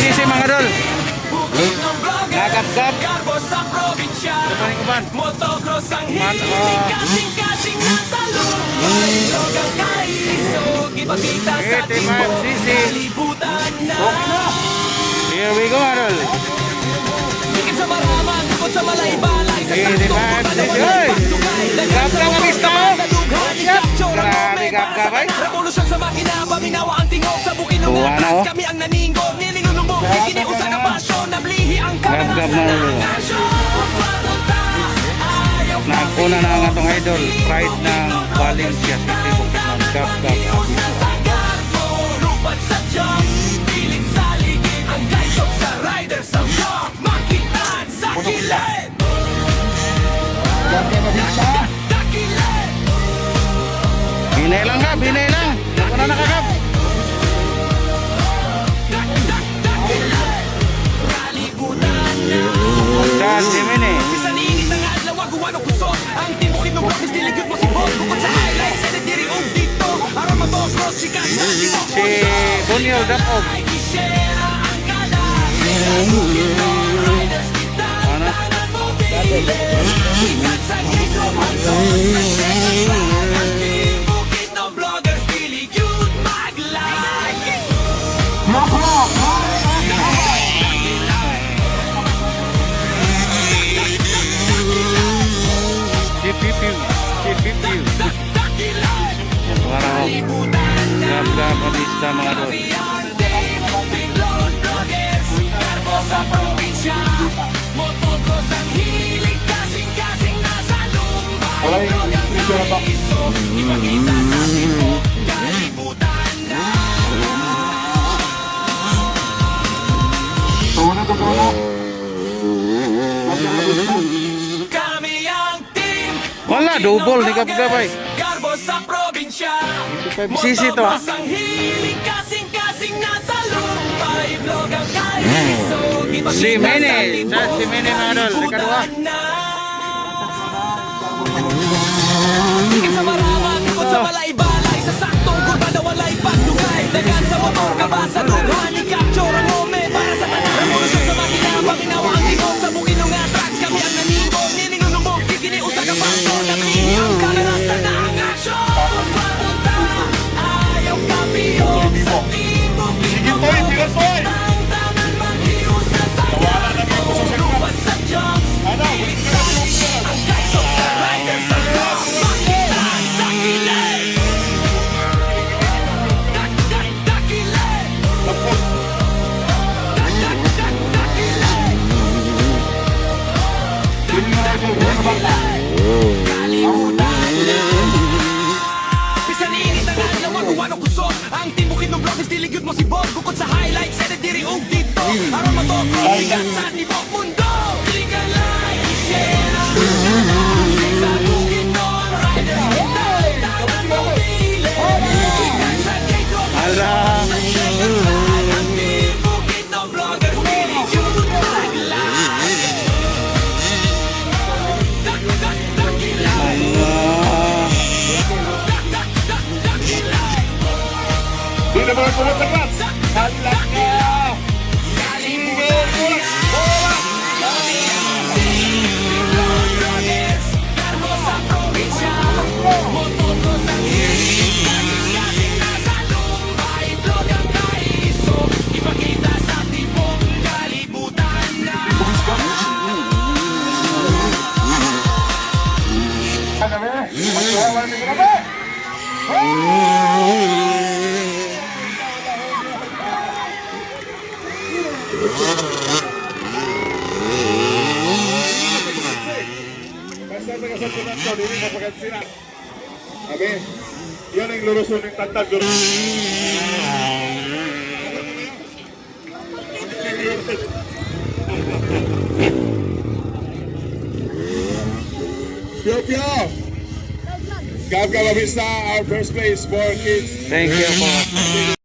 BCC mga idol. Nagap-gap. Ito pa rin uban. Motocross ang Man, hiling, kasing-kasing nasa loob ang kaisog, ipakita sa 85 timog, cc. kalibutan na. Here we go mga idol. Higit sa maraman, bukod sa malay-balay, sa 85 sandok, cc. Hoy! Gap-gap ang lista, oh. Grabe, gap-gap, ay. Revolusyon sa makina, paminawa ang tingog sa bukin ng Tuwa na, oh. atas, kami ang naningog, nilingulumog, ikiniusa ka pasyon, nablihi ang kamera Gap-gap sa mga idol. nakasyon. Nakuna na ang atong idol. Pride ng Valencia City. Bukidnon. Gap-gap. Lupat sa Diyos, pilit sa ligid, ang kaisog sa rider sa block, makitaan sa kilid. Dakilid. Binay lang ka. Binay lang. Ako na nakagap. Kalibutan na. Saan si Mini? Bisan init ang adlaw, agawan o kusot, ang tibukin ng block, niligid mo si Bob, bukod sa highlights, edit diriog dito, para mabokros, sikat sa timog. Si Bunyol Dapog. Ay isera ang kalas, sa bukid ng riders kita, Ano? tanan mo bilis, sikat sa gitong hanggang sa share, ang tibukid ng vloggers, pili cute mag-like. Pipipiw. Pipipiw. Para mo. Gap-gap. Abista mga idol. Sa probinsya, motocross ang hilig, kasing-kasing nasa lumbay. Isog, ipakita sa timog, kalibutan na. Kami ang team, Wala. Double ni Gap-gap ay. Garbo sa probinsya, 55 cc to ah. motocross ang hilig, kasing-kasing nasa lumbay. Vlog ang kaisog, ipakita Si Mini. sa timog, Si Mini mga idol. Ikaduha. Higit sa maraman, bukod sa malay-balay, sa saktong kurba na walay pagdugay, dagan sa motor, kabasa, dughan, i-capture ang moment para sa tanan. Revolusyon sa makina, paminawa ang tingog sa bukin ng tracks, kami ang naningog, nilingulumog, kikiniusa ka pasyon, nablihi ang kamera sa nakasyon. Papunta, ayaw kapiyong sa timog, ang tanan maghiusa sa takbo, lupat sa jumps, pilit sa ligid, ang kaisog sa rider sa block, makitaan sa kilid. Dakilid. Bisan init ang adlaw, magawa ng kusot, ang tibukin ng vlog, niligid mo si Bob, bukod sa highlights, edit diriog dito, para matokros, sikat sa tibok mundo. Click and like, i-share ang sa bukid ng riders kita, tanan mo pili, sikat sa gitong Alam. ang tibukid ng vloggers, pili cute mag-like. Di na mga kulot na klas. Halak ka. Basta nagkasatunan ko, hindi na pagkansina. Sabi, yan ang lulusun ng tantag. Pio Pio! Gab Gabavista, our first place for kids. Thank you po.